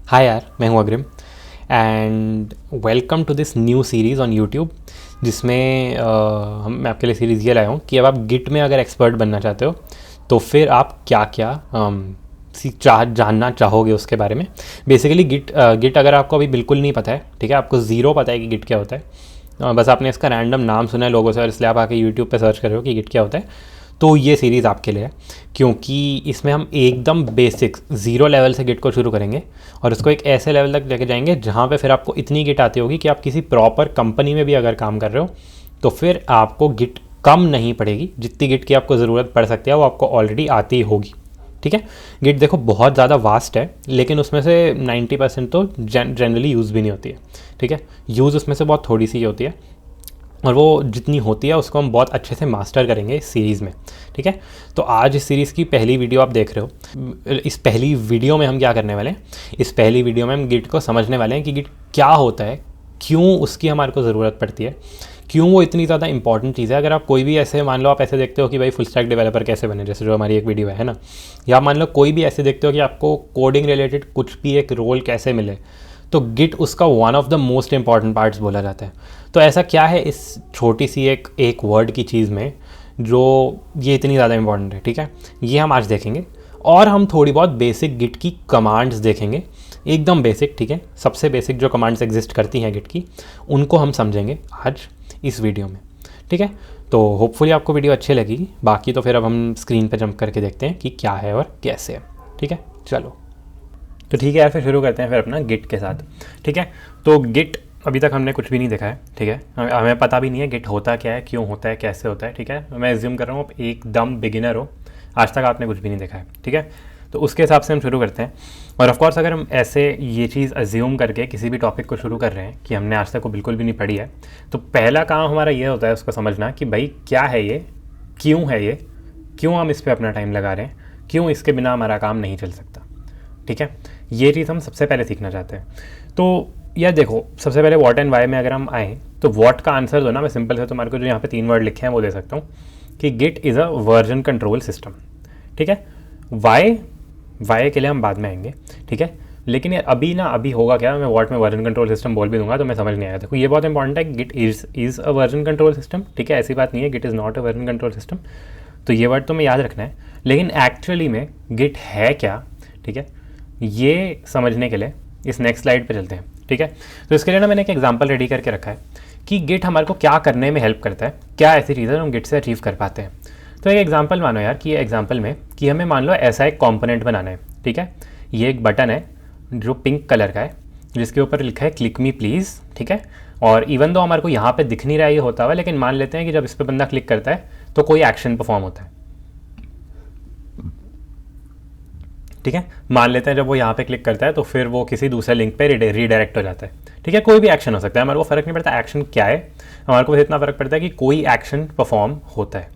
हाय यार, मैं हूँ Agrim and welcome to this new series on YouTube जिसमें मैं आपके लिए सीरीज़ ये लाया हूँ कि अब आप गिट में अगर एक्सपर्ट बनना चाहते हो तो फिर आप क्या क्या जानना चाहोगे उसके बारे में। बेसिकली गिट अगर आपको अभी बिल्कुल नहीं पता है, ठीक है, आपको ज़ीरो पता है कि गिट क्या होता है, बस आपने इसका रैंडम नाम सुना है लोगों से और इसलिए आप आके यूट्यूब पे सर्च कर रहे हो कि गिट क्या होता है, तो ये सीरीज़ आपके लिए है। क्योंकि इसमें हम एकदम बेसिक ज़ीरो लेवल से गिट को शुरू करेंगे और उसको एक ऐसे लेवल तक लेके जाएंगे जहाँ पे फिर आपको इतनी गिट आती होगी कि आप किसी प्रॉपर कंपनी में भी अगर काम कर रहे हो तो फिर आपको गिट कम नहीं पड़ेगी, जितनी गिट की आपको ज़रूरत पड़ सकती है वो आपको ऑलरेडी आती ही होगी। ठीक है, गिट देखो बहुत ज़्यादा वास्ट है, लेकिन उसमें से 90% तो जनरली यूज़ भी नहीं होती है। ठीक है, यूज़ उसमें से बहुत थोड़ी सी होती है और वो जितनी होती है उसको हम बहुत अच्छे से मास्टर करेंगे इस सीरीज़ में। ठीक है, तो आज इस सीरीज़ की पहली वीडियो आप देख रहे हो। इस पहली वीडियो में हम क्या करने वाले हैं, इस पहली वीडियो में हम गिट को समझने वाले हैं कि गिट क्या होता है, क्यों उसकी हमारे को ज़रूरत पड़ती है, क्यों वो इतनी ज़्यादा इंपॉर्टेंट चीज़ है। अगर आप कोई भी ऐसे मान लो, आप ऐसे देखते हो कि भाई फुल स्टैक डेवलपर कैसे बने, जैसे जो हमारी एक वीडियो है ना, या मान लो कोई भी ऐसे देखते हो कि आपको कोडिंग रिलेटेड कुछ भी एक रोल कैसे मिले, तो गिट उसका one of the most important parts बोला जाता है। तो ऐसा क्या है इस छोटी सी एक वर्ड की चीज़ में जो ये इतनी ज़्यादा इंपॉर्टेंट है। ठीक है, ये हम आज देखेंगे और हम थोड़ी बहुत बेसिक गिट की कमांड्स देखेंगे, एकदम बेसिक। ठीक है, सबसे बेसिक जो कमांड्स एग्जिस्ट करती हैं गिट की, उनको हम समझेंगे आज इस वीडियो में। ठीक है, तो होपफुली आपको वीडियो अच्छी लगेगी। बाकी तो फिर अब हम स्क्रीन पर जंप करके देखते हैं कि क्या है और कैसे है। ठीक है, चलो तो ठीक है यार, फिर शुरू करते हैं फिर अपना गिट के साथ। ठीक है, तो गिट अभी तक हमने कुछ भी नहीं देखा है। ठीक है, हमें पता भी नहीं है गिट होता क्या है, क्यों होता है, कैसे होता है। ठीक है, मैं एज्यूम कर रहा हूँ आप एकदम बिगिनर हो, आज तक आपने कुछ भी नहीं देखा है। ठीक है, तो उसके हिसाब से हम शुरू करते हैं। और ऑफकोर्स अगर हम ऐसे ये चीज़ एज्यूम करके किसी भी टॉपिक को शुरू कर रहे हैं कि हमने आज तक को बिल्कुल भी नहीं पढ़ी है, तो पहला काम हमारा ये होता है उसको समझना कि भाई क्या है ये, क्यों है ये, क्यों हम इस पर अपना टाइम लगा रहे हैं, क्यों इसके बिना हमारा काम नहीं चल सकता। ठीक है, ये चीज़ हम सबसे पहले सीखना चाहते हैं। तो यार देखो, सबसे पहले वॉट एंड वाई में अगर हम आएँ तो वॉट का आंसर दो ना, मैं सिंपल से तुम्हारे को जो यहाँ पे 3 वर्ड लिखे हैं वो दे सकता हूँ कि git is a version control system. ठीक है, वाई के लिए हम बाद में आएंगे। ठीक है, लेकिन यार अभी होगा क्या, मैं वॉट में वर्जन कंट्रोल सिस्टम बोल भी दूंगा तो मैं समझ नहीं आया। देखो ये बहुत इंपॉर्टेंट है, git is a version control system. ठीक है, ऐसी बात नहीं है git is not a version control system, तो ये वर्ड तुम्हें याद रखना है। लेकिन एक्चुअली में गिट है क्या, ठीक है, ये समझने के लिए इस नेक्स्ट स्लाइड पे चलते हैं। ठीक है, तो इसके लिए ना मैंने एक एग्जांपल रेडी करके रखा है कि गिट हमारे को क्या करने में हेल्प करता है, क्या ऐसी चीज़ें हम गिट से अचीव कर पाते हैं। तो एक एग्जांपल मानो यार कि ये एग्जांपल में कि हमें मान लो ऐसा एक कंपोनेंट बनाना है। ठीक है, ये एक बटन है जो पिंक कलर का है जिसके ऊपर लिखा है क्लिक मी प्लीज़। ठीक है, और इवन दो हमारे को यहाँ पे दिख नहीं रहा ये होता हुआ, लेकिन मान लेते हैं कि जब इस पर बंदा क्लिक करता है तो कोई एक्शन परफॉर्म होता है। ठीक है, मान लेते हैं जब वो यहाँ पे क्लिक करता है तो फिर वो किसी दूसरे लिंक पे रीडायरेक्ट हो जाता है। ठीक है, कोई भी एक्शन हो सकता है, हमारे को फ़र्क नहीं पड़ता एक्शन क्या है, हमारे को बस इतना फ़र्क पड़ता है कि कोई एक्शन परफॉर्म होता है।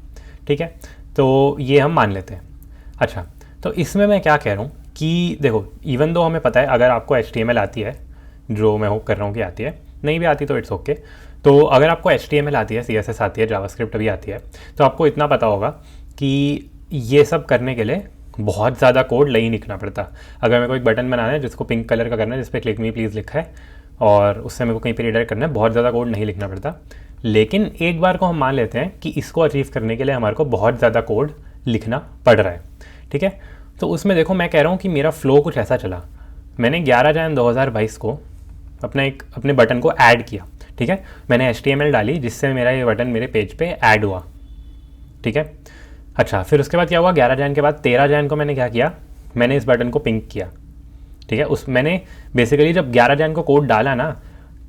ठीक है, तो ये हम मान लेते हैं। अच्छा, तो इसमें मैं क्या कह रहा हूँ कि देखो, इवन दो हमें पता है अगर आपको HTML आती है, जो मैं होप कर रहा हूँ कि आती है, नहीं भी आती तो इट्स ओके। तो अगर आपको HTML आती है, CSS आती है, जावास्क्रिप्ट भी आती है, तो आपको इतना पता होगा कि ये सब करने के लिए बहुत ज़्यादा कोड नहीं लिखना पड़ता। अगर मेरे को एक बटन बनाना है जिसको पिंक कलर का करना है, जिस पे क्लिक मी प्लीज़ लिखा है, और उससे मेरे को कहीं पे रीडायरेक्ट करना है, बहुत ज़्यादा कोड नहीं लिखना पड़ता। लेकिन एक बार को हम मान लेते हैं कि इसको अचीव करने के लिए हमारे को बहुत ज़्यादा कोड लिखना पड़ रहा है। ठीक है, तो उसमें देखो मैं कह रहा हूँ कि मेरा फ्लो कुछ ऐसा चला, मैंने 11 जनवरी 2022 को अपने बटन को ऐड किया। ठीक है, मैंने HTML डाली जिससे मेरा ये बटन मेरे पेज पे ऐड हुआ। ठीक है, अच्छा, फिर उसके बाद क्या हुआ, 11 जनवरी के बाद 13 जनवरी को मैंने क्या किया, मैंने इस बटन को पिंक किया। ठीक है, मैंने बेसिकली जब 11 जनवरी को कोड डाला ना,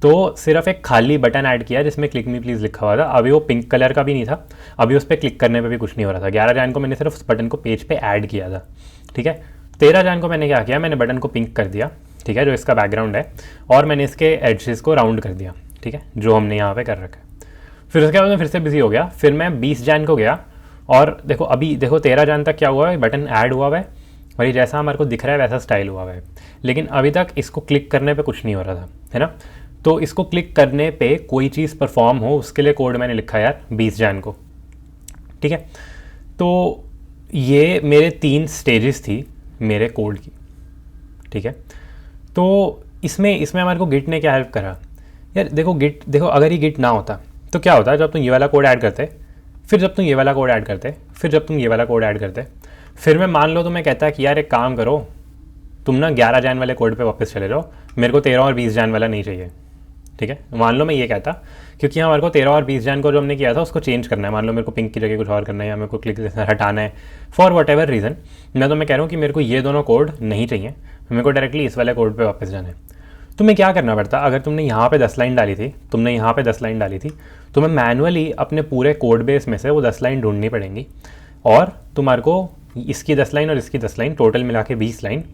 तो सिर्फ एक खाली बटन ऐड किया जिसमें क्लिक मी प्लीज़ लिखा हुआ था। अभी वो पिंक कलर का भी नहीं था, अभी उस पर क्लिक करने पे भी कुछ नहीं हो रहा था। 11 जनवरी को मैंने सिर्फ उस बटन को पेज पे ऐड किया था। ठीक है, 13 जनवरी को मैंने क्या किया, मैंने बटन को पिंक कर दिया। ठीक है, जो इसका बैकग्राउंड है, और मैंने इसके एडजेस को राउंड कर दिया। ठीक है, जो हमने यहाँ पे कर रखा है। फिर उसके बाद मैं फिर से बिजी हो गया, फिर मैं 20 जनवरी को गया और देखो अभी देखो 13 जनवरी तक क्या हुआ है, बटन ऐड हुआ है और ये जैसा हमारे को दिख रहा है वैसा स्टाइल हुआ है, लेकिन अभी तक इसको क्लिक करने पे कुछ नहीं हो रहा था, है ना। तो इसको क्लिक करने पे कोई चीज़ परफॉर्म हो उसके लिए कोड मैंने लिखा यार 20 जनवरी को। ठीक है, तो ये मेरे 3 स्टेजेस थी मेरे कोड की। ठीक है, तो इसमें हमारे को गिट ने क्या हेल्प करा यार, देखो अगर ये गिट ना होता तो क्या होता, जब तुम ये वाला कोड ऐड करते, फिर जब तुम ये वाला कोड ऐड करते, फिर जब तुम ये वाला कोड ऐड करते, फिर मैं मान लो तुम्हें कहता कि यार एक काम करो, तुम ना 11 जैन वाले कोड पे वापस चले जाओ, मेरे को 13 और 20 जैन वाला नहीं चाहिए, ठीक है। मान लो मैं ये कहता, क्योंकि हमारे को 13 और 20 जैन को जो हमने किया था उसको चेंज करना है, मान लो मेरे को पिंक की जगह कुछ और करना है या मेरे को क्लिक हटाना है फॉर वट एवर रीज़न, मैं तो मैं कह रहा हूँ कि मेरे को ये दोनों कोड नहीं चाहिए, मेरे को डायरेक्टली इस वाले कोड पर वापस जाना है। तुम्हें क्या करना पड़ता, अगर तुमने यहाँ पे 10 लाइन डाली थी, तुमने यहाँ पे 10 लाइन डाली थी, तुम्हें मैनुअली अपने पूरे कोड बेस में से वो 10 लाइन ढूंढनी पड़ेंगी, और तुम्हारे को इसकी 10 लाइन और इसकी 10 लाइन टोटल मिला के 20 लाइन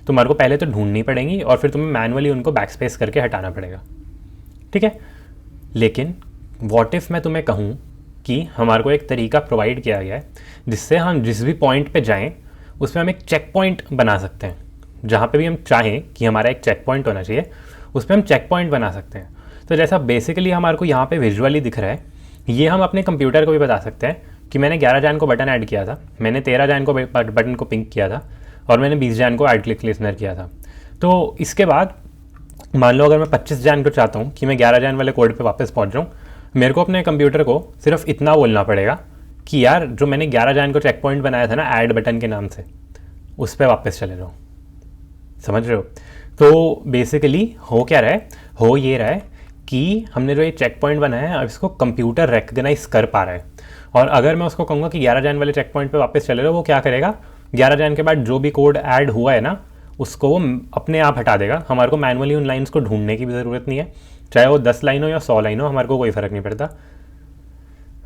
तुम्हारे को पहले तो ढूंढनी पड़ेंगी, और फिर तुम्हें मैनुअली उनको बैकस्पेस करके हटाना पड़ेगा, ठीक है। लेकिन व्हाट इफ़ मैं तुम्हें कहूँ कि हमारे को एक तरीका प्रोवाइड किया गया है जिससे हम जिस भी पॉइंट पे जाएं उसमें हम एक चेक पॉइंट बना सकते हैं, जहाँ पे भी हम चाहें कि हमारा एक चेक पॉइंट होना चाहिए उस पर हम चेक पॉइंट बना सकते हैं। तो जैसा बेसिकली हमारे को यहाँ पे विजुअली दिख रहा है, ये हम अपने कंप्यूटर को भी बता सकते हैं कि मैंने 11 जैन को बटन ऐड किया था, मैंने 13 जैन को बटन को पिंक किया था, और मैंने 20 जैन को ऐड क्लिक लिसनर किया था। तो इसके बाद मान लो अगर मैं 25 जैन को चाहता हूँ कि मैं 11 जैन वाले कोड पे वापस पहुँच जाऊँ, मेरे को अपने कंप्यूटर को सिर्फ इतना बोलना पड़ेगा कि यार जो मैंने 11 जैन को चेक पॉइंट बनाया था ना ऐड बटन के नाम से, उस पर वापस चले जाओ। समझ रहे हो? तो बेसिकली हो क्या रहा है, हो ये रहा है कि हमने जो ये चेक पॉइंट बनाया है अब इसको कंप्यूटर रिकग्नाइज कर पा रहा है, और अगर मैं उसको कहूँगा कि 11 जैन वाले चेक पॉइंट पे वापस चले जाओ, वो क्या करेगा, 11 जैन के बाद जो भी कोड ऐड हुआ है ना उसको वो अपने आप हटा देगा। हमारे को मैनुअली उन लाइन्स को ढूंढने की भी ज़रूरत नहीं है, चाहे वो 10 लाइन हो या 100 लाइन हो, हमारे को कोई फ़र्क नहीं पड़ता।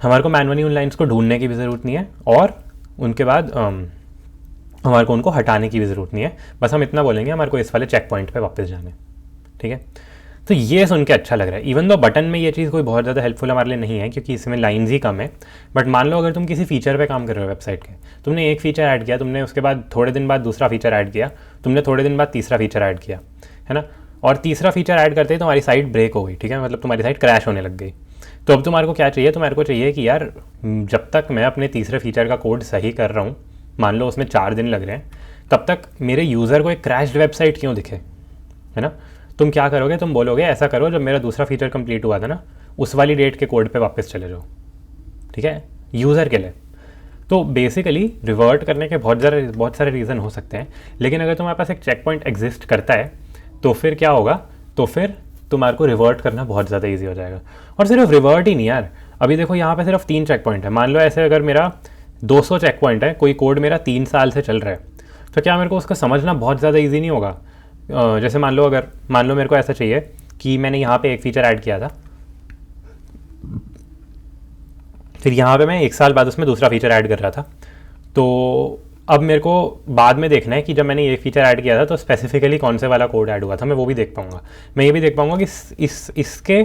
हमारे को मैनुअली उन लाइन्स को ढूंढने की भी ज़रूरत नहीं है, और उनके बाद हमारे को उनको हटाने की भी ज़रूरत नहीं है। बस हम इतना बोलेंगे हमारे को इस वाले चेक पॉइंट पे वापस जाना है, ठीक है। तो ये सुन के अच्छा लग रहा है, इवन दो बटन में ये चीज़ कोई बहुत ज़्यादा हेल्पफुल हमारे लिए नहीं है क्योंकि इसमें लाइन्स ही कम है। बट मान लो अगर तुम किसी फीचर पे काम कर रहे हो वेबसाइट के, तुमने एक फीचर ऐड किया, तुमने उसके बाद थोड़े दिन बाद दूसरा फीचर ऐड किया, तुमने थोड़े दिन बाद तीसरा फीचर ऐड किया, है ना, और तीसरा फीचर ऐड करते ही तुम्हारी साइट ब्रेक हो गई, ठीक है, मतलब तुम्हारी साइट क्रैश होने लग गई। तो अब तुम्हारे को क्या चाहिए, तुम्हारे को चाहिए कि यार जब तक मैं अपने तीसरे फीचर का कोड सही कर रहा हूँ, मान लो उसमें 4 दिन लग रहे हैं, तब तक मेरे यूज़र को एक क्रैश्ड वेबसाइट क्यों दिखे, है ना। तुम क्या करोगे, तुम बोलोगे ऐसा करो जब मेरा दूसरा फीचर कंप्लीट हुआ था ना उस वाली डेट के कोड पे वापस चले जाओ, ठीक है, यूज़र के लिए। तो बेसिकली रिवर्ट करने के बहुत सारे रीज़न हो सकते हैं, लेकिन अगर तुम्हारे पास एक चेक पॉइंट एग्जिस्ट करता है तो फिर क्या होगा, तो फिर तुम्हारे को रिवर्ट करना बहुत ज़्यादा ईजी हो जाएगा। और सिर्फ रिवर्ट ही नहीं यार, अभी देखो यहाँ पे सिर्फ 3 चेक पॉइंट है। मान लो ऐसे अगर मेरा 200 चेक पॉइंट है, कोई कोड मेरा 3 साल से चल रहा है, तो क्या मेरे को उसको समझना बहुत ज़्यादा ईजी नहीं होगा? जैसे मान लो मेरे को ऐसा चाहिए कि मैंने यहाँ पे एक फ़ीचर ऐड किया था, फिर यहाँ पे मैं 1 साल बाद उसमें दूसरा फीचर ऐड कर रहा था, तो अब मेरे को बाद में देखना है कि जब मैंने ये फीचर ऐड किया था तो स्पेसिफिकली कौन से वाला कोड ऐड हुआ था, मैं वो भी देख पाऊँगा। मैं ये भी देख पाऊँगा कि इसके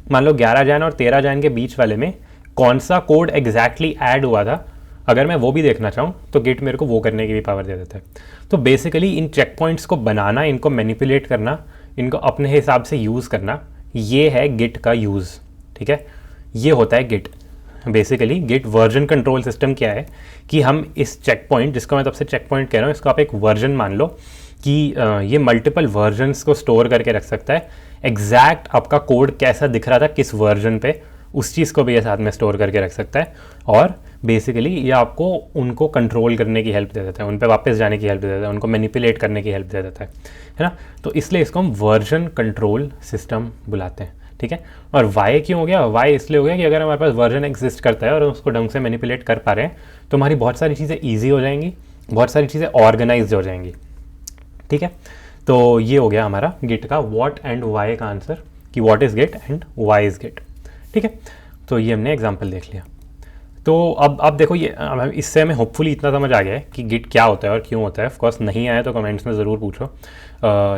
मान लो 11 जैन और 13 जैन के बीच वाले में कौन सा कोड एग्जैक्टली ऐड हुआ था। अगर मैं वो भी देखना चाहूँ तो गिट मेरे को वो करने की भी पावर दे देता है। तो बेसिकली इन चेक पॉइंट्स को बनाना, इनको मैनिपुलेट करना, इनको अपने हिसाब से यूज़ करना, ये है गिट का यूज़, ठीक है, ये होता है git. Basically git version control system क्या है कि हम इस चेक पॉइंट, जिसको मैं तब से चेक पॉइंट कह रहा हूँ, इसको आप एक वर्जन मान लो कि ये मल्टीपल वर्जन्स को स्टोर करके रख सकता है। एग्जैक्ट आपका कोड कैसा दिख रहा था किस वर्जन पे, उस चीज़ को भी ये साथ में स्टोर करके रख सकता है, और बेसिकली ये आपको उनको कंट्रोल करने की हेल्प दे देता है, उन पे वापस जाने की हेल्प दे देता है, उनको मैनिपुलेट करने की हेल्प दे देता है ना। तो इसलिए इसको हम वर्जन कंट्रोल सिस्टम बुलाते हैं, ठीक है। और वाई क्यों हो गया, वाई इसलिए हो गया कि अगर हमारे पास वर्जन एग्जिस्ट करता है और उसको ढंग से मैनिपुलेट कर पा रहे हैं तो हमारी बहुत सारी चीज़ें ईजी हो जाएंगी, बहुत सारी चीज़ें ऑर्गेनाइज हो जाएंगी, ठीक है। तो ये हो गया हमारा गिट का व्हाट एंड वाई का आंसर, कि what is git and why is git, ठीक है। तो ये हमने एग्जाम्पल देख लिया। तो अब देखो ये इससे हमें होपफुली इतना समझ आ गया है कि गिट क्या होता है और क्यों होता है। ऑफकोर्स नहीं आया तो कमेंट्स में ज़रूर पूछो,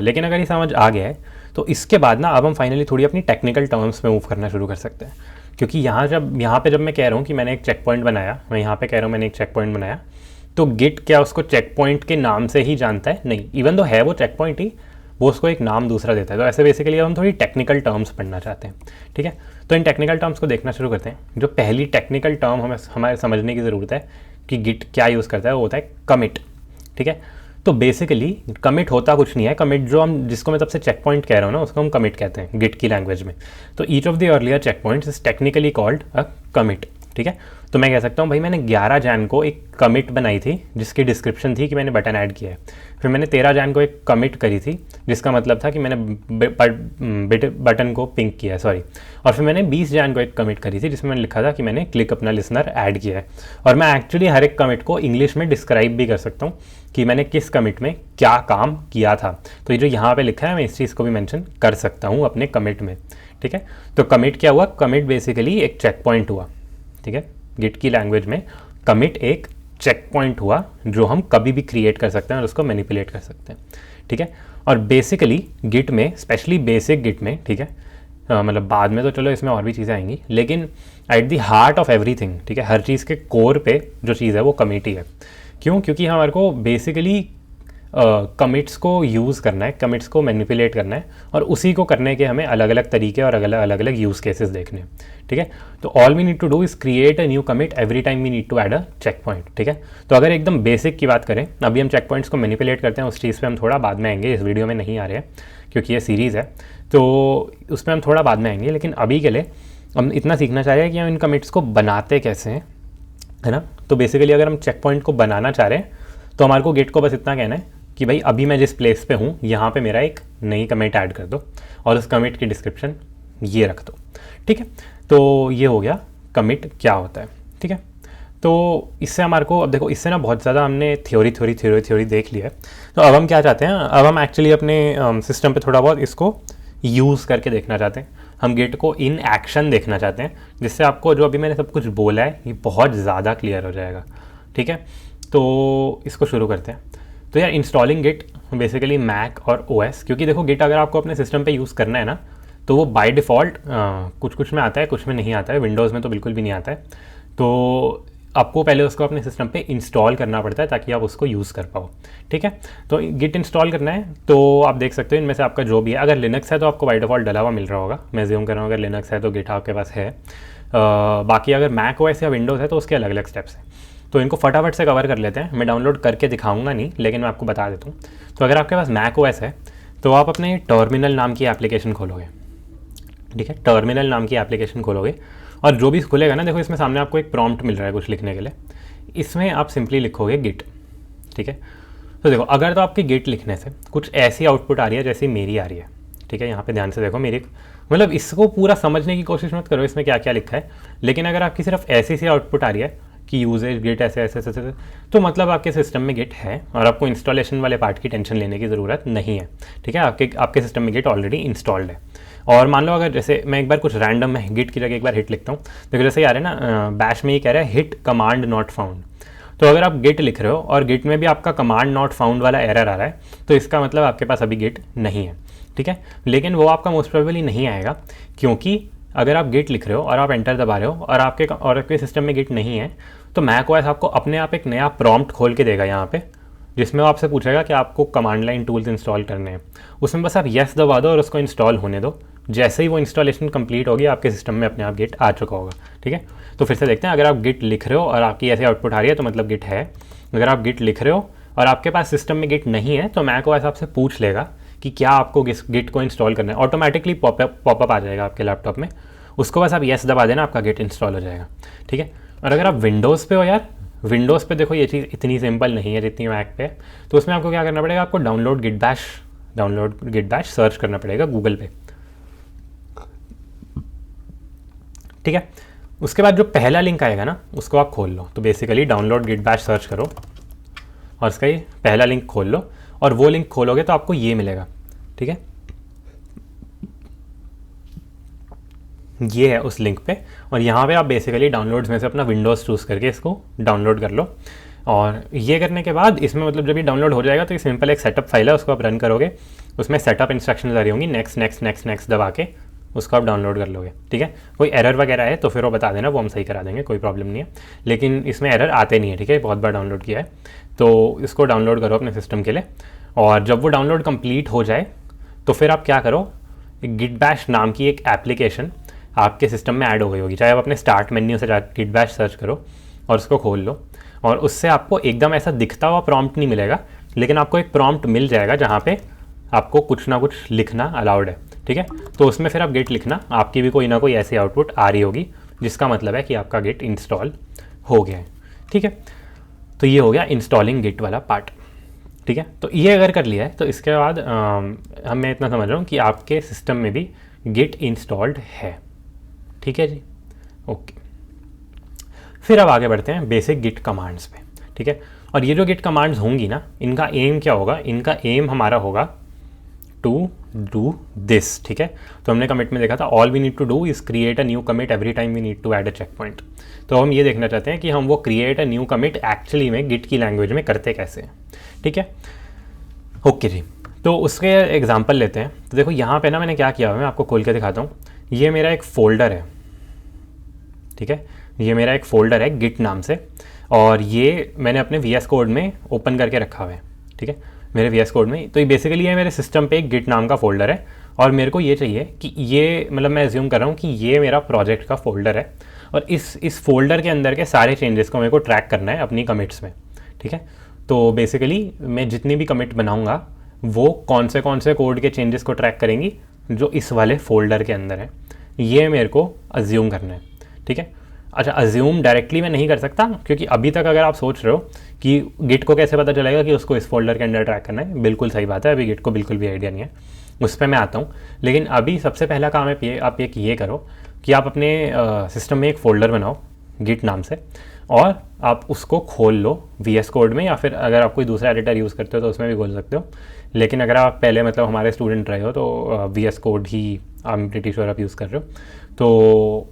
लेकिन अगर ये समझ आ गया है तो इसके बाद ना अब हम फाइनली थोड़ी अपनी टेक्निकल टर्म्स में मूव करना शुरू कर सकते हैं। क्योंकि यहाँ पे जब मैं कह रहा हूँ कि मैंने एक चेक पॉइंट बनाया, मैं यहाँ पे कह रहा हूँ मैंने एक चेक पॉइंट बनाया, तो गिट क्या उसको चेक पॉइंट के नाम से ही जानता है? नहीं, इवन तो है वो चेक पॉइंट ही, वो उसको एक नाम दूसरा देता है। तो ऐसे बेसिकली हम थोड़ी टेक्निकल टर्म्स पढ़ना चाहते हैं, ठीक है। तो इन टेक्निकल टर्म्स को देखना शुरू करते हैं। जो पहली टेक्निकल टर्म हमारे समझने की ज़रूरत है कि गिट क्या यूज़ करता है, वो होता है कमिट, ठीक है। तो बेसिकली कमिट होता कुछ नहीं है, कमिट जो हम जिसको मैं तब से चेक पॉइंट कह रहा हूँ ना उसको हम कमिट कहते हैं गिट की लैंग्वेज में। तो each of the earlier check points is technically called a commit, ठीक है। तो मैं कह सकता हूँ भाई मैंने 11 जैन को एक कमिट बनाई थी जिसकी डिस्क्रिप्शन थी कि मैंने बटन ऐड किया है। फिर मैंने 13 जैन को एक कमिट करी थी जिसका मतलब था कि मैंने बटन को पिंक किया है, सॉरी। और फिर मैंने 20 जैन को एक कमिट करी थी जिसमें मैंने लिखा था कि मैंने क्लिक अपना लिसनर ऐड किया है। और मैं एक्चुअली हर एक कमिट को इंग्लिश में डिस्क्राइब भी कर सकता हूँ कि मैंने किस कमिट में क्या काम किया था। तो ये जो यहाँ पे लिखा है मैं इस चीज़ को भी मेंशन कर सकता हूँ अपने कमिट में, ठीक है। तो कमिट क्या हुआ, कमिट बेसिकली एक चेक पॉइंट हुआ, ठीक है। गिट की लैंग्वेज में कमिट एक चेक पॉइंट हुआ जो हम कभी भी क्रिएट कर सकते हैं और उसको मैनिपुलेट कर सकते हैं, ठीक है। और बेसिकली गिट में, स्पेशली बेसिक गिट में, ठीक है, मतलब बाद में तो चलो इसमें और भी चीज़ें आएंगी, लेकिन at the heart of everything, ठीक है, हर चीज़ के कोर पे जो चीज़ है वो कमिट ही है। क्यों? क्योंकि हमारे को बेसिकली कमिट्स को यूज़ करना है, कमिट्स को मैनिपुलेट करना है, और उसी को करने के हमें अलग अलग तरीके और अलग अलग यूज़ केसेस देखने हैं, ठीक है। तो all we need to do is create a new commit every time we need to add a check point, ठीक है। तो अगर एकदम बेसिक की बात करें, अभी हम चेक पॉइंट्स को मैनिपुलेट करते हैं, उस चीज़ पर हम थोड़ा बाद में आएंगे, इस वीडियो में नहीं आ रहे हैं क्योंकि ये सीरीज़ है, तो उसमें हम थोड़ा बाद में आएंगे। लेकिन अभी के लिए हम इतना सीखना चाह रहे हैं कि हम इन कमिट्स को बनाते कैसे हैं, है ना। तो बेसिकली अगर हम चेक पॉइंट को बनाना चाह रहे हैं तो हमारे को गिट को बस इतना कहना है कि भाई अभी मैं जिस प्लेस पे हूँ यहाँ पे मेरा एक नई कमिट ऐड कर दो और उस कमिट की डिस्क्रिप्शन ये रख दो, ठीक है। तो ये हो गया कमिट क्या होता है, ठीक है। तो इससे हमारे को, अब देखो इससे ना बहुत ज़्यादा हमने थ्योरी देख लिया है। तो अब हम क्या चाहते हैं, अब हम एक्चुअली अपने सिस्टम पे थोड़ा बहुत इसको यूज़ करके देखना चाहते हैं। हम गिट को इन एक्शन देखना चाहते हैं, जिससे आपको जो अभी मैंने सब कुछ बोला है ये बहुत ज़्यादा क्लियर हो जाएगा, ठीक है। तो इसको शुरू करते हैं। तो यार इंस्टॉलिंग गिट बेसिकली मैक और ओएस, क्योंकि देखो गिट अगर आपको अपने सिस्टम पे यूज़ करना है ना तो वो बाय डिफ़ॉल्ट कुछ में आता है, कुछ में नहीं आता है। विंडोज़ में तो बिल्कुल भी नहीं आता है। तो आपको पहले उसको अपने सिस्टम पे इंस्टॉल करना पड़ता है ताकि आप उसको यूज़ कर पाओ, ठीक है। तो गिट इंस्टॉल करना है तो आप देख सकते हो इनमें से आपका जो भी है, अगर लिनक्स है तो आपको बाय डिफ़ॉल्ट डला हुआ मिल रहा होगा, मैं ज़्यूम कर रहा हूँ अगर लिनक्स है तो गिट आपके पास है। बाकी अगर मैक ओएस या विंडोज़ है तो उसके अलग अलग स्टेप्स हैं। तो इनको फटाफट से कवर कर लेते हैं। मैं डाउनलोड करके दिखाऊंगा नहीं, लेकिन मैं आपको बता देता हूँ। तो अगर आपके पास मैक ओएस है तो आप अपने टर्मिनल नाम की एप्लीकेशन खोलोगे, ठीक है। टर्मिनल नाम की एप्लीकेशन खोलोगे और जो भी खुलेगा ना, देखो इसमें सामने आपको एक प्रॉम्प्ट मिल रहा है कुछ लिखने के लिए, इसमें आप सिंपली लिखोगे गिट, ठीक है। तो देखो अगर तो आपके गिट लिखने से कुछ ऐसी आउटपुट आ रही है जैसी मेरी आ रही है, ठीक है। यहाँ पे ध्यान से देखो मेरी, मतलब इसको पूरा समझने की कोशिश मत करो इसमें क्या क्या लिखा है, लेकिन अगर आपकी सिर्फ ऐसी सी आउटपुट आ रही है कि यूजेज गिट ऐसे ऐसे ऐसे ऐसे, तो मतलब आपके सिस्टम में गिट है और आपको इंस्टॉलेशन वाले पार्ट की टेंशन लेने की ज़रूरत नहीं है, ठीक है। आपके सिस्टम में गिट ऑलरेडी इंस्टॉल्ड है। और मान लो अगर जैसे मैं एक बार कुछ रैंडम में गिट की जगह एक बार हिट लिखता हूँ, देखो जैसे यार है ना बैश में ये कह रहा है हिट कमांड नॉट फाउंड। तो अगर आप गिट लिख रहे हो और गिट में भी आपका कमांड नॉट फाउंड वाला एरर आ रहा है तो इसका मतलब आपके पास अभी गिट नहीं है, ठीक है। लेकिन वो आपका मोस्ट प्रोबेबली नहीं आएगा, क्योंकि अगर आप गिट लिख रहे हो और आप एंटर दबा रहे हो और आपके सिस्टम में गिट नहीं है तो मैक ओएस आपको अपने आप एक नया प्रॉम्प्ट खोल के देगा यहाँ पे, जिसमें वो आपसे पूछेगा कि आपको कमांड लाइन टूल्स इंस्टॉल करने हैं। उसमें बस आप येस दबा दो और उसको इंस्टॉल होने दो। जैसे ही वो इंस्टॉलेशन कंप्लीट होगी आपके सिस्टम में अपने आप गिट आ चुका होगा, ठीक है। तो फिर से देखते हैं, अगर आप गिट लिख रहे हो और आपकी ऐसी आउटपुट आ रही है तो मतलब गिट है। अगर आप गिट लिख रहे हो और आपके पास सिस्टम में गिट नहीं है तो मैक ओएस आपसे पूछ लेगा कि क्या आपको गिट को इंस्टॉल करना है। ऑटोमेटिकली पॉपअप आ जाएगा आपके लैपटॉप में, उसको बस आप येस दबा देना, आपका गिट इंस्टॉल हो जाएगा, ठीक है। और अगर आप विंडोज़ पे हो यार, विंडोज़ पे देखो ये चीज़ इतनी सिंपल नहीं है जितनी मैक पे है। तो उसमें आपको क्या करना पड़ेगा, आपको डाउनलोड गिट बैश सर्च करना पड़ेगा गूगल पे, ठीक है। उसके बाद जो पहला लिंक आएगा ना उसको आप खोल लो। तो basically download git bash search करो और उसका ये पहला लिंक खोल लो और वो लिंक खोलोगे तो आपको ये मिलेगा, ठीक है। ये है उस लिंक पे और यहाँ पे आप बेसिकली डाउनलोड्स में से अपना विंडोज़ चूज़ करके इसको डाउनलोड कर लो। और ये करने के बाद इसमें मतलब जब ये डाउनलोड हो जाएगा तो ये सिंपल एक सेटअप फाइल है, उसको आप रन करोगे, उसमें सेटअप इंस्ट्रक्शंस आ रही होंगी, नेक्स्ट दबा के उसको आप डाउनलोड कर लोगे, ठीक है। कोई एरर वगैरह है तो फिर वो बता देना, वो हम सही करा देंगे, कोई प्रॉब्लम नहीं है। लेकिन इसमें एरर आते नहीं है, ठीक है, बहुत बार डाउनलोड किया है। तो इसको डाउनलोड करो अपने सिस्टम के लिए और जब वो डाउनलोड कंप्लीट हो जाए तो फिर आप क्या करो, गिट बैश नाम की एक एप्लीकेशन आपके सिस्टम में ऐड हो गई होगी, चाहे आप अपने स्टार्ट मेन्यू से जाकर गिट बैश सर्च करो और उसको खोल लो और उससे आपको एकदम ऐसा दिखता हुआ प्रॉम्प्ट नहीं मिलेगा, लेकिन आपको एक प्रॉम्प्ट मिल जाएगा जहाँ पे आपको कुछ ना कुछ लिखना अलाउड है, ठीक है। तो उसमें फिर आप गिट लिखना, आपकी भी कोई ना कोई ऐसी आउटपुट आ रही होगी जिसका मतलब है कि आपका गिट इंस्टॉल हो गया है, ठीक है। तो ये हो गया इंस्टॉलिंग गिट वाला पार्ट, ठीक है। तो ये अगर कर लिया है तो इसके बाद मैं इतना समझ रहा हूँ कि आपके सिस्टम में भी गिट इंस्टॉल्ड है, ठीक है जी, ओके। फिर अब आगे बढ़ते हैं बेसिक गिट कमांड्स पे, ठीक है। और ये जो गिट कमांड्स होंगी ना, इनका एम क्या होगा, इनका एम हमारा होगा टू डू दिस, ठीक है। तो हमने कमिट में देखा था all we need to do is create a new commit every time we need to add a check point. तो हम ये देखना चाहते हैं कि हम वो create a new commit actually में गिट की लैंग्वेज में करते कैसे हैं, ठीक है, ओके जी। तो उसके एग्जांपल लेते हैं। तो देखो यहाँ पे ना मैंने क्या किया हुआ है, मैं आपको खोल के दिखाता हूँ। ये मेरा एक फ़ोल्डर है, ठीक है, ये मेरा एक फ़ोल्डर है गिट नाम से, और ये मैंने अपने VS कोड में ओपन करके रखा हुआ है, ठीक है, मेरे VS कोड में। तो ये बेसिकली ये मेरे सिस्टम पे एक गिट नाम का फ़ोल्डर है, और मेरे को ये चाहिए कि ये मतलब मैं एज्यूम कर रहा हूँ कि ये मेरा प्रोजेक्ट का फ़ोल्डर है, और इस फोल्डर के अंदर के सारे चेंजेस को मेरे को ट्रैक करना है अपनी कमिट्स में, ठीक है। तो बेसिकली मैं जितनी भी कमिट बनाऊँगा वो कौन से कोड के चेंजेस को ट्रैक करेंगी जो इस वाले फ़ोल्डर के अंदर है, ये मेरे को अज्यूम करना है, ठीक है। अच्छा, अज्यूम डायरेक्टली मैं नहीं कर सकता, क्योंकि अभी तक अगर आप सोच रहे हो कि गिट को कैसे पता चलेगा कि उसको इस फोल्डर के अंदर ट्रैक करना है, बिल्कुल सही बात है, अभी गिट को बिल्कुल भी आइडिया नहीं है, उस पर मैं आता हूँ। लेकिन अभी सबसे पहला काम है आप ये करो कि आप अपने सिस्टम में एक फ़ोल्डर बनाओ गिट नाम से, और आप उसको खोल लो VS कोड में, या फिर अगर आप कोई दूसरा एडिटर यूज़ करते हो तो उसमें भी खोल सकते हो। लेकिन अगर आप पहले मतलब हमारे स्टूडेंट रहे हो तो VS code he I am pretty sure आप यूज़ कर रहे हो, तो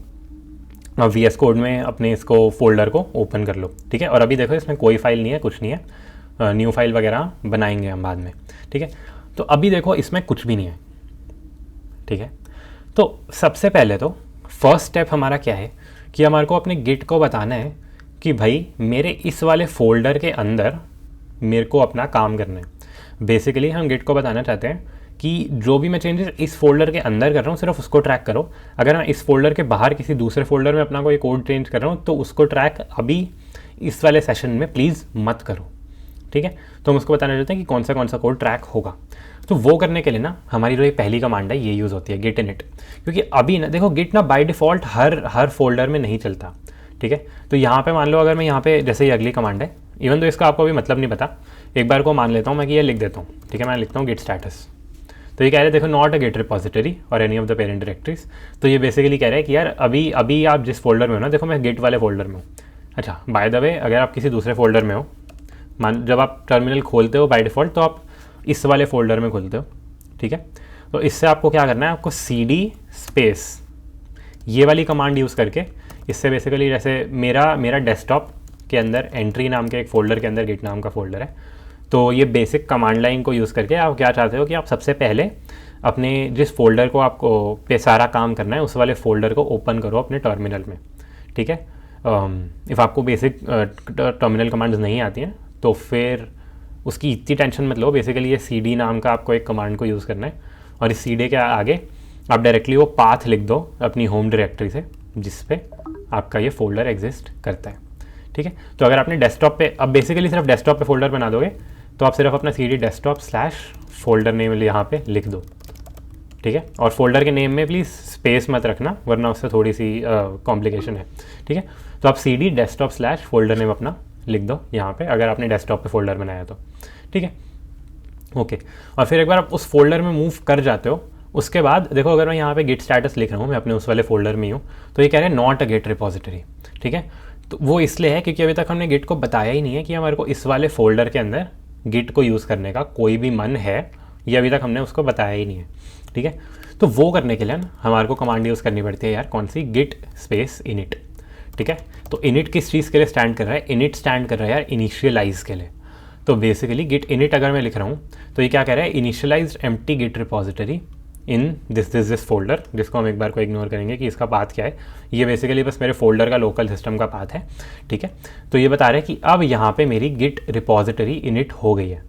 VS कोड में अपने इसको फोल्डर को ओपन कर लो, ठीक है। और अभी देखो इसमें कोई फाइल नहीं है, कुछ नहीं है, न्यू फाइल वगैरह बनाएंगे हम बाद में, ठीक है। तो अभी देखो इसमें कुछ भी नहीं है, ठीक है। तो सबसे पहले तो फर्स्ट स्टेप हमारा क्या है कि हमारे को अपने गिट को बताना है कि भाई मेरे इस वाले फोल्डर के अंदर मेरे को अपना काम करना है। बेसिकली हम गिट को बताना चाहते हैं कि जो भी मैं चेंजेस इस फोल्डर के अंदर कर रहा हूँ सिर्फ उसको ट्रैक करो, अगर मैं इस फोल्डर के बाहर किसी दूसरे फोल्डर में अपना कोई कोड चेंज कर रहा हूँ तो उसको ट्रैक अभी इस वाले सेशन में प्लीज़ मत करो, ठीक है। तो हम उसको बताना चाहते हैं कि कौन सा कोड ट्रैक होगा। तो वो करने के लिए ना हमारी जो ये पहली कमांड है ये यूज़ होती है गिट इनिट, क्योंकि अभी ना देखो गिट ना बाय डिफ़ॉल्ट हर फोल्डर में नहीं चलता, ठीक है। तो यहाँ पे मान लो अगर मैं यहाँ पे जैसे ये अगली कमांड है, इवन तो इसका आपको अभी मतलब नहीं पता, एक बार को मान लेता हूँ मैं कि ये लिख देता हूँ, ठीक है, मैं लिखता हूँ गिट स्टेटस। तो ये कह रहे हैं देखो नॉट अ गिट रिपोजिटरी और any of the parent directories. तो ये बेसिकली कह रहे हैं कि यार अभी आप जिस फोल्डर में हो ना, देखो मैं गिट वाले फोल्डर में हूँ। अच्छा, बाय द वे अगर आप किसी दूसरे फोल्डर में हो, जब आप टर्मिनल खोलते हो बाय डिफ़ॉल्ट तो आप इस वाले फोल्डर में खोलते हो, ठीक है। तो इससे आपको क्या करना है, आपको CD स्पेस ये वाली कमांड यूज़ करके, इससे बेसिकली जैसे मेरा डेस्कटॉप के अंदर एंट्री नाम के एक फ़ोल्डर के अंदर गिट नाम का फ़ोल्डर है, तो ये बेसिक कमांड लाइन को यूज़ करके आप क्या चाहते हो कि आप सबसे पहले अपने जिस फोल्डर को आपको पे सारा काम करना है उस वाले फ़ोल्डर को ओपन करो अपने टर्मिनल में, ठीक है। इफ़ आपको बेसिक टर्मिनल कमांड्स नहीं आती हैं तो फिर उसकी इतनी टेंशन मत लो, बेसिकली ये CD नाम का आपको एक कमांड को यूज़ करना है, और इस CD के आगे आप डायरेक्टली वो पाथ लिख दो अपनी होम डायरेक्टरी से जिस पे आपका ये फोल्डर एग्जिस्ट करता है, ठीक है। तो अगर आपने डेस्कटॉप पे, अब बेसिकली सिर्फ डेस्कटॉप पे फोल्डर बना दोगे तो आप सिर्फ अपना CD डेस्कटॉप / फोल्डर नेम यहाँ पे लिख दो, ठीक है। और फोल्डर के नेम में प्लीज़ स्पेस मत रखना वरना उससे थोड़ी सी कॉम्प्लिकेशन है, ठीक है। तो आप CD डेस्कटॉप / फोल्डर नेम अपना लिख दो यहाँ पे अगर आपने डेस्कटॉप पे फोल्डर बनाया तो, ठीक है, ओके। और फिर एक बार आप उस फोल्डर में मूव कर जाते हो, उसके बाद देखो अगर मैं यहाँ पे गिट स्टेटस लिख रहा हूँ, मैं अपने उस वाले फोल्डर में ही हूँ, तो ये कह रहे हैं नॉट अ गिट रिपोजिटरी, ठीक है। तो वो इसलिए है क्योंकि अभी तक हमने गिट को बताया ही नहीं है कि हमारे को इस वाले फोल्डर के अंदर गिट को यूज़ करने का कोई भी मन है, ये अभी तक हमने उसको बताया ही नहीं है, ठीक है। तो वो करने के लिए ना हमारे को कमांड यूज़ करनी पड़ती है यार, कौन सी, गिट स्पेस इनिट, ठीक है। तो इनिट किस चीज़ के लिए स्टैंड कर रहा है, इनिट स्टैंड कर रहा है यार इनिशियलाइज के लिए। तो बेसिकली गिट इनिट अगर मैं लिख रहा हूँ तो ये क्या कह रहा है, initialize empty git repository in this folder, जिसको हम एक बार को इग्नोर करेंगे कि इसका पाथ क्या है। ये बेसिकली बस मेरे फोल्डर का लोकल सिस्टम का पाथ है, ठीक है। तो ये बता रहा है कि अब यहाँ पे मेरी गिट रिपोजिटरी इनिट हो गई है।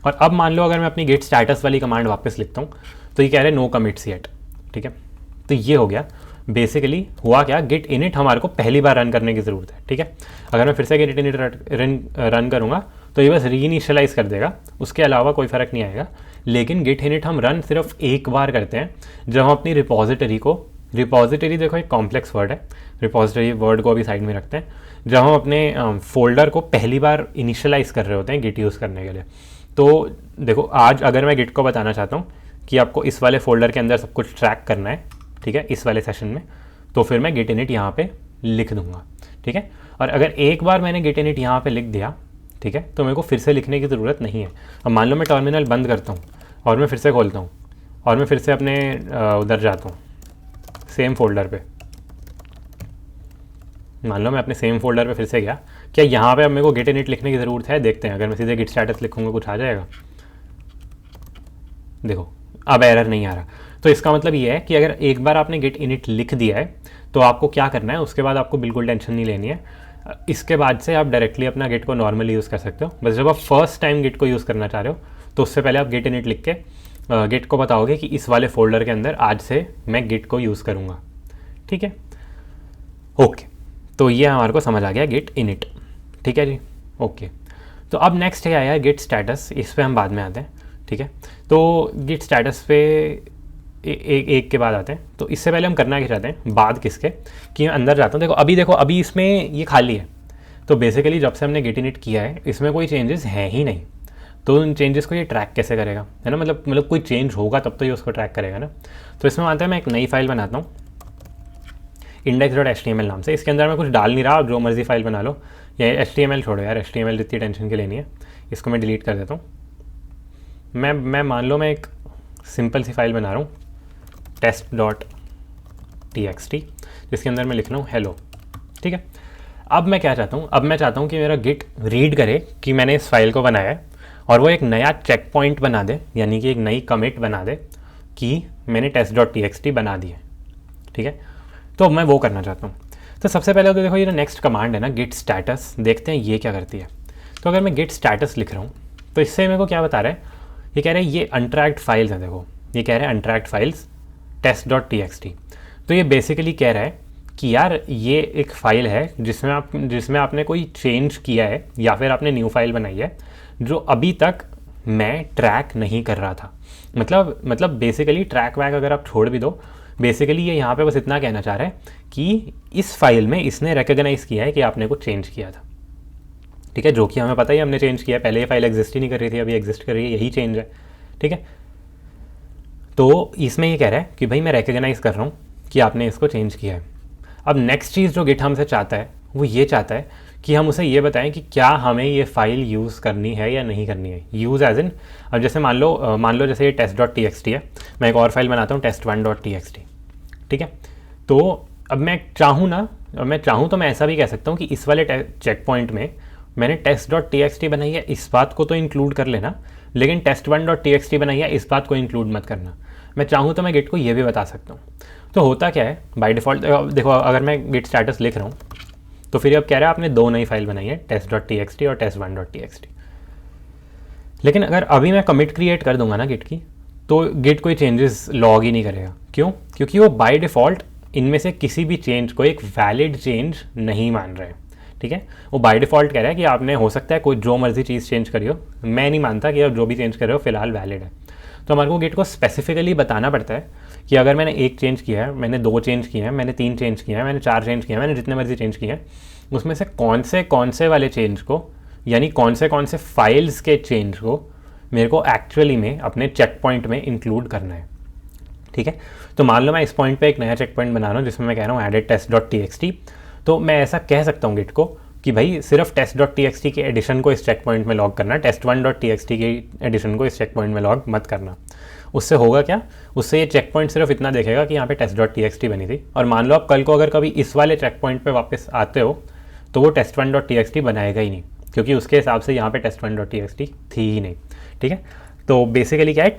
और अब मान लो अगर मैं अपनी गिट स्टेटस वाली कमांड वापस लिखता हूँ तो ये कह रहे हैं नो कमिट्स येट, ठीक है। तो ये हो गया बेसिकली हुआ क्या, गिट इनिट हमारे को पहली बार रन करने की ज़रूरत है, ठीक है। अगर मैं फिर से गिट इनिट रन करूँगा तो ये बस रीइनिशियलाइज़ कर देगा, उसके अलावा कोई फ़र्क नहीं आएगा। लेकिन गिट इनिट हम रन सिर्फ एक बार करते हैं जब हम अपनी रिपोजिटरी को, रिपोजिटरी देखो एक कॉम्प्लेक्स वर्ड है, रिपोजिटरी वर्ड को अभी साइड में रखते हैं, जब हम अपने फोल्डर को पहली बार इनिशियलाइज़ कर रहे होते हैं गिट यूज़ करने के लिए। तो देखो आज अगर मैं गिट को बताना चाहता हूँ कि आपको इस वाले फोल्डर के अंदर सब कुछ ट्रैक करना है, ठीक है, इस वाले सेशन में, तो फिर मैं गिट इनिट यहाँ पे लिख दूंगा, ठीक है। और अगर एक बार मैंने गिट इनिट यहाँ पे लिख दिया, ठीक है, तो मेरे को फिर से लिखने की ज़रूरत नहीं है। अब मान लो मैं टर्मिनल बंद करता हूँ और मैं फिर से खोलता हूँ और मैं फिर से अपने उधर जाता हूँ सेम फोल्डर पे, मान लो मैं अपने सेम फोल्डर पे फिर से गया, क्या यहाँ पे अब मेरे को गिट इनिट लिखने की ज़रूरत है? देखते हैं। अगर मैं सीधे गिट स्टेटस लिखूँगा कुछ आ जाएगा? देखो अब एरर नहीं आ रहा। तो इसका मतलब ये है कि अगर एक बार आपने गिट इनिट लिख दिया है तो आपको क्या करना है, उसके बाद आपको बिल्कुल टेंशन नहीं लेनी है। इसके बाद से आप डायरेक्टली अपना गिट को नॉर्मली यूज़ कर सकते हो। बस जब आप फर्स्ट टाइम गिट को यूज़ करना चाह रहे हो तो उससे पहले आप गिट इनिट लिख के गिट को बताओगे कि इस वाले फोल्डर के अंदर आज से मैं गिट को यूज़ करूँगा, ठीक है। ओके, तो ये हमारे को समझ आ गया गिट इनिट, ठीक है जी। ओके, तो अब नेक्स्ट है आया गिट स्टेटस, इस पर हम बाद में आते हैं, ठीक है। तो गिट स्टेटस पे एक के बाद आते हैं। तो इससे पहले हम करना क्या चाहते हैं, बाद किसके, कि मैं अंदर जाता हूँ। देखो अभी इसमें ये खाली है, तो बेसिकली जब से हमने गिट इनिट किया है इसमें कोई चेंजेस हैं ही नहीं, तो उन चेंजेस को ये ट्रैक कैसे करेगा, है ना। मतलब कोई चेंज होगा तब तो ये उसको ट्रैक करेगा ना। तो इसमें मानते हैं मैं एक नई फाइल बनाता हूँ index.html नाम से। इसके अंदर मैं कुछ डाल नहीं रहा, आप जो मर्जी फाइल बना लो। ये HTML छोड़ो यार, HTML जितनी टेंशन की लेनी है, इसको मैं डिलीट कर देता हूँ। मैं मान लो मैं एक सिंपल सी फाइल बना रहा हूँ test.txt, जिसके अंदर मैं लिख रहा हूँ हेलो, ठीक है। अब मैं क्या चाहता हूँ, अब मैं चाहता हूँ कि मेरा गिट रीड करे कि मैंने इस फाइल को बनाया है और वो एक नया चेक पॉइंट बना दे, यानी कि एक नई कमिट बना दे कि मैंने test.txt बना दी है, ठीक है। तो मैं वो करना चाहता हूँ। तो सबसे पहले तो देखो ये नेक्स्ट कमांड है ना गिट स्टेटस, देखते हैं ये क्या करती है। तो अगर मैं गिट स्टेटस लिख रहा हूँ तो इससे मेरे को क्या बता रहा है, ये कह रहा है ये अनट्रैक्ड फाइल्स हैं। देखो ये कह रहा है अनट्रैक्ड फाइल्स test.txt। तो ये बेसिकली कह रहा है कि यार ये एक फ़ाइल है जिसमें आपने कोई चेंज किया है या फिर आपने न्यू फाइल बनाई है जो अभी तक मैं ट्रैक नहीं कर रहा था। मतलब बेसिकली ट्रैक वैक अगर आप छोड़ भी दो, बेसिकली ये यहाँ पे बस इतना कहना चाह रहा है कि इस फाइल में इसने रिकॉग्नाइज़ किया है कि आपने कुछ चेंज किया था, ठीक है, जो कि हमें पता ही हमने चेंज किया है। पहले ये फाइल एग्जिस्ट ही नहीं कर रही थी, अभी एग्जिस्ट कर रही है, यही चेंज है, ठीक है। तो इसमें ये कह रहा है कि भाई मैं रिकॉग्नाइज़ कर रहा हूँ कि आपने इसको चेंज किया है। अब नेक्स्ट चीज़ जो गिट हमसे चाहता है वो ये चाहता है कि हम उसे ये बताएं कि क्या हमें ये फाइल यूज़ करनी है या नहीं करनी है। यूज़ एज इन, अब जैसे मान लो जैसे ये test.txt है, मैं एक और फाइल बनाता हूँ test1.txt, ठीक है। तो अब मैं चाहूँ तो मैं ऐसा भी कह सकता हूँ कि इस वाले चेक पॉइंट में मैंने test.txt बनाई है, इस बात को तो इंक्लूड कर लेना, लेकिन test1.txt बनाई है, इस बात को इंक्लूड मत करना। मैं चाहूँ तो मैं गिट को ये भी बता सकता हूँ। तो होता क्या है बाय डिफ़ॉल्ट, देखो अगर मैं गिट स्टेटस लिख रहा हूँ तो फिर अब कह रहा है आपने दो नई फाइल बनाई है test.txt और test1.txt। लेकिन अगर अभी मैं कमिट क्रिएट कर दूंगा ना गिट की, तो गिट कोई चेंजेस लॉग ही नहीं करेगा। क्यों? क्योंकि वो बाय डिफ़ॉल्ट इनमें से किसी भी चेंज को एक वैलिड चेंज नहीं मान रहे, ठीक है। वो बाय डिफ़ॉल्ट कह रहा है कि आपने हो सकता है कोई जो मर्जी चीज़ चेंज करी हो, मैं नहीं मानता कि आप जो भी चेंज कर रहे हो फिलहाल वैलिड है। तो हमारे को गिट को स्पेसिफिकली बताना पड़ता है कि अगर मैंने एक चेंज किया है, मैंने दो चेंज किए हैं, मैंने तीन चेंज किए हैं, मैंने चार चेंज किए हैं, मैंने जितने मर्जी चेंज किए हैं, उसमें से कौन से वाले चेंज को, यानी कौन से फाइल्स के चेंज को मेरे को एक्चुअली में अपने चेक पॉइंट में इंक्लूड करना है, ठीक है। तो मान लो मैं इस पॉइंट पे एक नया चेक पॉइंट बना रहा हूँ जिसमें मैं कह रहा हूँ एडेड test.txt। तो मैं ऐसा कह सकता हूँ गिट को कि भाई सिर्फ test.txt के एडिशन को इस चेक पॉइंट में लॉग करना, test1.txt के एडिशन को इस चेक पॉइंट में लॉग मत करना। उससे होगा क्या, उससे ये चेक पॉइंट सिर्फ इतना देखेगा कि यहाँ पे test.txt बनी थी, और मान लो आप कल को अगर कभी इस वाले चेक पॉइंट पे वापस आते हो तो वो test1.txt बनाएगा ही नहीं, क्योंकि उसके हिसाब से यहाँ पे test1.txt थी ही नहीं, ठीक है। तो बेसिकली क्या है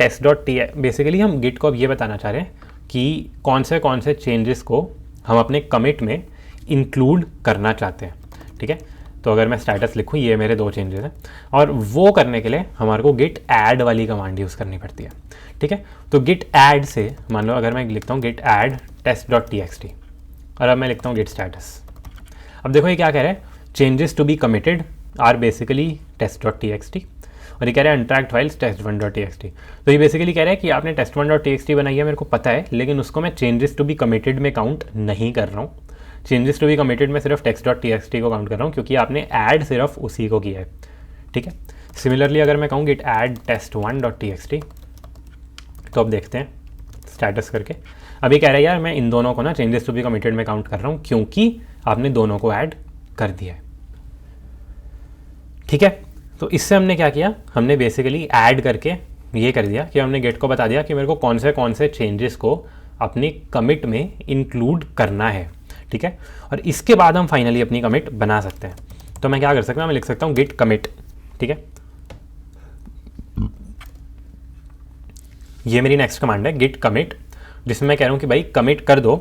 बेसिकली हम गिट को अब ये बताना चाह रहे हैं कि कौन से चेंजेस को हम अपने कमिट में इंक्लूड करना चाहते हैं, ठीक है। तो अगर मैं स्टेटस लिखूँ, ये मेरे दो चेंजेस हैं, और वो करने के लिए हमारे को गिट ऐड वाली कमांड यूज़ करनी पड़ती है, ठीक है। तो गिट ऐड से मान लो अगर मैं लिखता हूँ गिट ऐड test.txt और अब मैं लिखता हूँ गिट स्टेटस। अब देखो ये क्या कह रहा है, changes to be committed are basically test.txt और ये कह रहा है अनट्रैक्ड फाइल्स test1.txt। तो ये बेसिकली कह रहा है कि आपने test1.txt बनाई है, मेरे को पता है, लेकिन उसको मैं चेंजेस टू बी कमिटेड में काउंट नहीं कर रहा हूँ। चेंजेस टू बी कमिटेड में सिर्फ text.txt को काउंट कर रहा हूँ, क्योंकि आपने ऐड सिर्फ उसी को किया है, ठीक है। सिमिलरली अगर मैं कहूँ गिट ऐड test1.txt, तो अब देखते हैं स्टेटस करके। अभी कह रहा है यार मैं इन दोनों को ना चेंजेस टू बी कमिटेड में काउंट कर रहा हूँ, क्योंकि आपने दोनों को ऐड कर दिया है, ठीक है। तो इससे हमने क्या किया, हमने बेसिकली ऐड करके ये कर दिया कि हमने गेट को बता दिया कि मेरे को कौन से चेंजेस को अपनी कमिट में इंक्लूड करना है, ठीक है। और इसके बाद हम फाइनली अपनी कमिट बना सकते हैं। तो मैं क्या कर सकता हूँ, मैं लिख सकता हूँ गिट कमिट, ठीक है। ये मेरी नेक्स्ट कमांड है गिट कमिट, जिसमें मैं कह रहा हूँ कि भाई कमिट कर दो।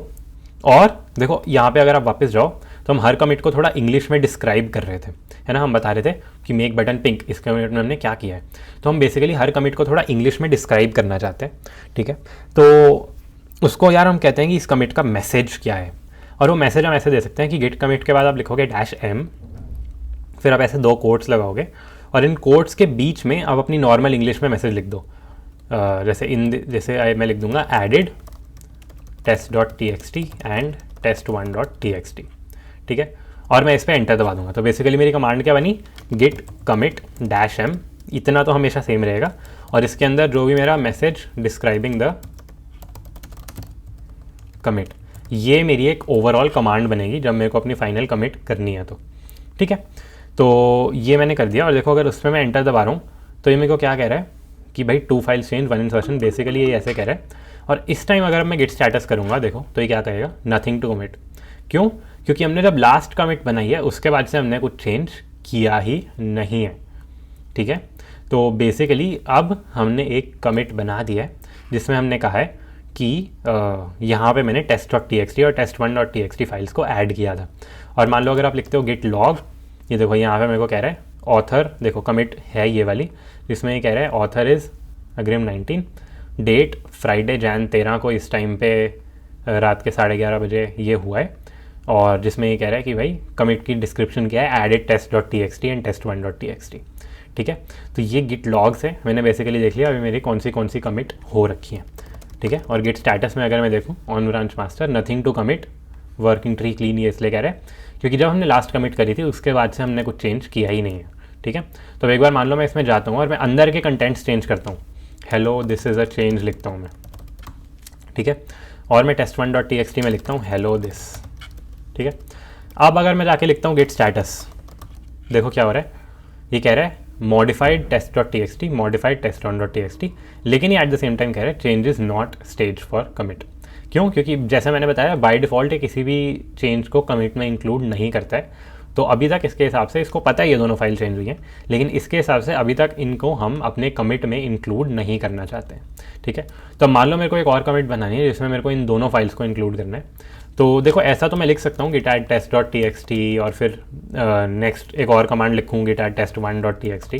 और देखो यहाँ पे अगर आप वापस जाओ तो हम हर कमिट को थोड़ा इंग्लिश में डिस्क्राइब कर रहे थे, है ना। हम बता रहे थे कि मेक बटन पिंक, इस कमिट में हमने क्या किया है। तो हम बेसिकली हर कमिट को थोड़ा इंग्लिश में डिस्क्राइब करना चाहते हैं, ठीक है। तो उसको यार हम कहते हैं कि इस कमिट का मैसेज क्या है। और वो मैसेज हम ऐसे दे सकते हैं कि गिट कमिट के बाद आप लिखोगे -m, फिर आप ऐसे 2 कोट्स लगाओगे और इन कोट्स के बीच में आप अपनी नॉर्मल इंग्लिश में मैसेज लिख दो। जैसे मैं लिख दूंगा एडेड test.txt एंड test1.txt, ठीक है। और मैं इस पर एंटर दबा दूंगा। तो बेसिकली मेरी कमांड क्या बनी, गिट कमिट -m, इतना तो हमेशा सेम रहेगा। और इसके अंदर जो भी मेरा मैसेज डिस्क्राइबिंग द कमिट, ये मेरी एक ओवरऑल कमांड बनेगी जब मेरे को अपनी फाइनल कमिट करनी है, तो ठीक है। तो ये मैंने कर दिया। और देखो अगर उसमें मैं एंटर दबा रहा हूँ तो ये मेरे को क्या कह रहा है कि भाई 2 फाइल्स चेंज 1 इंसर्शन, बेसिकली ये ऐसे कह रहा है। और इस टाइम अगर मैं गिट स्टेटस करूँगा देखो तो ये क्या कहेगा, नथिंग टू कमिट। क्यों, क्योंकि हमने जब लास्ट कमिट बनाई है उसके बाद से हमने कुछ चेंज किया ही नहीं है, ठीक है। तो बेसिकली अब हमने एक कमिट बना दिया है जिसमें हमने कहा है कि यहाँ पे मैंने test.txt और test1.txt फाइल्स को ऐड किया था। और मान लो अगर आप लिखते हो गिट लॉग, ये देखो यहाँ पे मेरे को कह रहा है ऑथर, देखो कमिट है ये वाली, जिसमें ये कह रहा है ऑथर इज़ अग्रिम 19, डेट फ्राइडे जैन 13 को इस टाइम पे रात के 11:30 बजे ये हुआ है। और जिसमें ये कह रहा है कि भाई कमिट की डिस्क्रिप्शन क्या है, एडेड test.txt एंड test1.txt, ठीक है। तो ये गिट लॉग्स है, मैंने बेसिकली देख लिया अभी मेरी कौन सी कमिट हो रखी है, ठीक है। और गिट स्टेटस में अगर मैं देखूँ on branch master nothing to commit, working tree clean, ये इसलिए कह रहा है क्योंकि जब हमने लास्ट कमिट करी थी उसके बाद से हमने कुछ चेंज किया ही नहीं है, ठीक है। तो एक बार मान लो मैं इसमें जाता हूँ और मैं अंदर के कंटेंट्स चेंज करता हूँ, hello this is a change लिखता हूँ मैं, ठीक है। और मैं test1.txt में लिखता हूँ हेलो दिस, ठीक है। अब अगर मैं जाके लिखता हूँ गिट स्टेटस, देखो क्या हो रहा है, ये कह रहा है मॉडिफाइड test.txt, मॉडिफाइड test1.txt, लेकिन ये एट द सेम टाइम कह रहा है change is not stage for commit. क्यों, क्योंकि जैसे मैंने बताया बाय डिफ़ॉल्ट ये किसी भी चेंज को कमिट में इंक्लूड नहीं करता है। तो अभी तक इसके हिसाब से इसको पता है ये दोनों फाइल चेंज हुई हैं, लेकिन इसके हिसाब से अभी तक इनको हम अपने कमिट में इंक्लूड नहीं करना चाहते हैं, ठीक है। तो मान लो मेरे को एक और कमिट बनानी है जिसमें मेरे को इन दोनों फाइल्स को इंक्लूड करना है। तो देखो ऐसा तो मैं लिख सकता हूँ गिट ऐड test.txt और फिर नेक्स्ट एक और कमांड लिखूँ गिट ऐड test1.txt।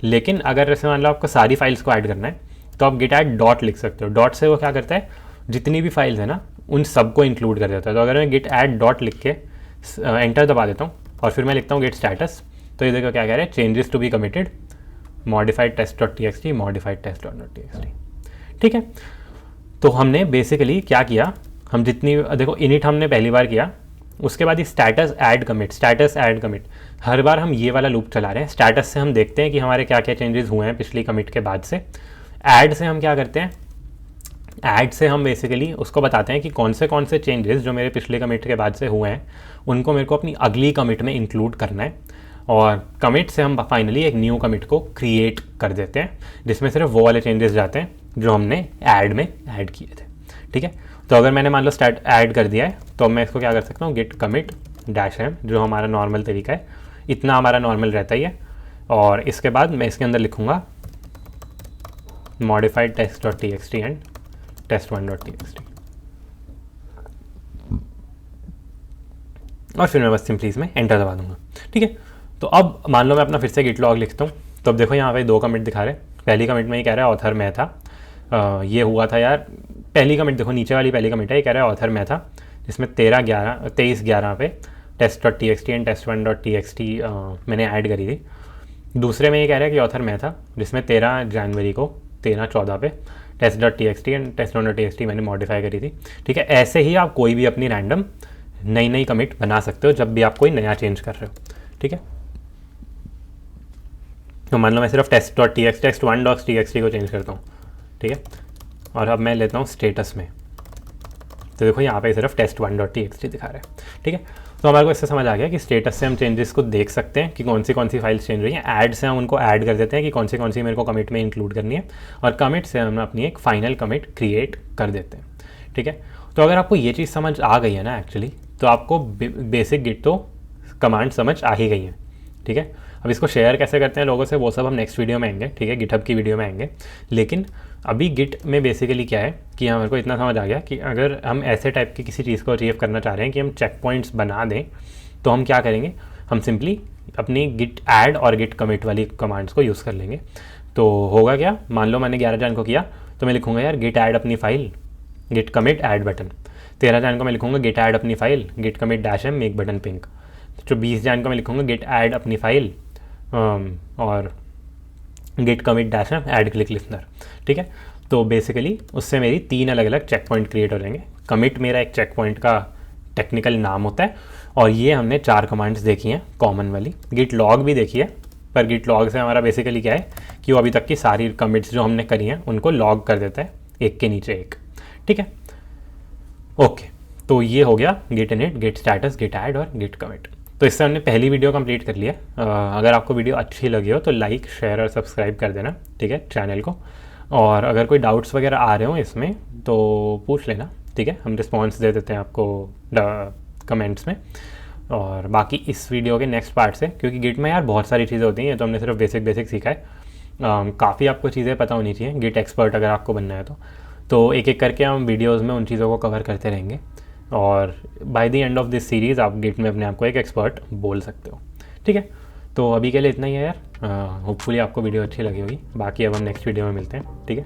लेकिन अगर जैसे मान लो आपको सारी फाइल्स को ऐड करना है तो आप गिट ऐड डॉट लिख सकते हो। डॉट से वो क्या करता है, जितनी भी फाइल्स है ना उन सबको इंक्लूड कर देता है। तो अगर मैं गिट ऐड डॉट लिख के एंटर दबा देता हूँ और फिर मैं लिखता हूँ गिट स्टेटस, तो ये देखो क्या कह रहा है, changes to be committed, modified test.txt, modified test.txt, ठीक है। तो हमने बेसिकली क्या किया, हम जितनी देखो इनिट हमने पहली बार किया, उसके बाद ये स्टेटस ऐड कमिट, हर बार हम ये वाला लूप चला रहे हैं। स्टेटस से हम देखते हैं कि हमारे क्या क्या चेंजेस हुए हैं पिछली कमिट के बाद से। ऐड से हम क्या करते हैं, ऐड से हम बेसिकली उसको बताते हैं कि कौन से चेंजेस जो मेरे पिछले कमिट के बाद से हुए हैं उनको मेरे को अपनी अगली कमिट में इंक्लूड करना है। और कमिट से हम फाइनली एक न्यू कमिट को क्रिएट कर देते हैं जिसमें सिर्फ वो वाले चेंजेस जाते हैं जो हमने ऐड में ऐड किए थे, ठीक है। तो अगर मैंने मान लो स्टार्ट ऐड कर दिया है तो मैं इसको क्या कर सकता हूँ, गिट कमिट -m, जो हमारा नॉर्मल तरीका है, इतना हमारा नॉर्मल रहता ही है। और इसके बाद मैं इसके अंदर लिखूँगा मॉडिफाइड test.txt एंड test1.txt, और फिर मैं बस सिंपली इसमें एंटर दबा दूंगा, ठीक है। तो अब मान लो मैं अपना फिर से गिट लॉग लिखता हूँ, तो अब देखो यहाँ पे 2 कमिट दिखा रहे हैं। पहली कमिट में ये कह रहा है ऑथर मैं था, ये हुआ था यार। पहली कमिट देखो नीचे वाली पहली कमिट है, ये कह रहा है ऑथर मैं था, जिसमें 23/11 पे test.txt एंड test1.txt मैंने ऐड करी थी। दूसरे में ये कह रहा है कि ऑथर मैं था, जिसमें 13 जनवरी को 13/14 पे test.txt एंड test1.txt मैंने मॉडिफाई करी थी। ठीक है, ऐसे ही आप कोई भी अपनी रैंडम नई कमिट बना सकते हो जब भी आप कोई नया चेंज कर रहे हो। ठीक है, तो मान लो मैं सिर्फ test.txt test1.txt को चेंज करता हूँ। ठीक है, और अब मैं लेता हूँ स्टेटस में, तो देखो यहाँ पे सिर्फ test1.txt दिखा रहा है। ठीक है, तो हमारे को इससे समझ आ गया कि स्टेटस से हम चेंजेस को देख सकते हैं कि कौन सी फाइल्स चेंज रही हैं। ऐड से हम उनको ऐड कर देते हैं कि कौन सी मेरे को कमिट में इंक्लूड करनी है, और कमिट से हम अपनी एक फाइनल कमिट क्रिएट कर देते हैं। ठीक है, तो अगर आपको ये चीज़ समझ आ गई है ना एक्चुअली, तो आपको बेसिक गिट तो कमांड समझ आ ही गई है। ठीक है, अब इसको शेयर कैसे करते हैं लोगों से, वो सब हम नेक्स्ट वीडियो में आएंगे। ठीक है, गिटहब की वीडियो में आएंगे। लेकिन अभी गिट में बेसिकली क्या है कि हमारे को इतना समझ आ गया कि अगर हम ऐसे टाइप की किसी चीज़ को अचीव करना चाह रहे हैं कि हम चेक पॉइंट्स बना दें, तो हम क्या करेंगे, हम सिंपली अपनी गिट ऐड और गिट कमिट वाली कमांड्स को यूज़ कर लेंगे। तो होगा क्या, मान लो मैंने 11 जन को किया, तो मैं लिखूँगा यार गिट ऐड अपनी file, git commit add button. 13 Jan को मैं लिखूँगा गिट ऐड अपनी file, git commit -m make button pink. तो 20 जन को मैं लिखूँगा गिट ऐड अपनी फाइल और git commit -m add click listener. ठीक है, तो बेसिकली उससे मेरी 3 अलग अलग चेक पॉइंट क्रिएट हो जाएंगे। कमिट मेरा एक चेक पॉइंट का टेक्निकल नाम होता है, और ये हमने 4 कमांड्स देखी हैं कॉमन वाली। गिट लॉग भी देखी है, पर गिट लॉग से हमारा बेसिकली क्या है कि वो अभी तक की सारी कमिट्स जो हमने करी हैं उनको लॉग कर देता है एक के नीचे एक। ठीक है, ओके, तो ये हो गया git init, git status, git add और गिट कमिट। तो इससे हमने पहली वीडियो कंप्लीट कर लिया। अगर आपको वीडियो अच्छी लगी हो तो लाइक, शेयर और सब्सक्राइब कर देना। ठीक है, चैनल को। और अगर कोई डाउट्स वगैरह आ रहे हो इसमें तो पूछ लेना। ठीक है, हम रिस्पॉन्स दे देते हैं आपको कमेंट्स में। और बाकी इस वीडियो के नेक्स्ट पार्ट से, क्योंकि गिट में यार बहुत सारी चीज़ें होती हैं, तो हमने सिर्फ बेसिक सीखा है। काफ़ी आपको चीज़ें पता होनी चाहिए गिट एक्सपर्ट अगर आपको बनना है तो एक एक करके हम वीडियोज़ में उन चीज़ों को कवर करते रहेंगे, और by the end of this series आप गिट में अपने आप को एक एक्सपर्ट बोल सकते हो। ठीक है, तो अभी के लिए इतना ही है यार। होपफुली आपको वीडियो अच्छी लगी होगी। बाकी अब हम नेक्स्ट वीडियो में मिलते हैं। ठीक है।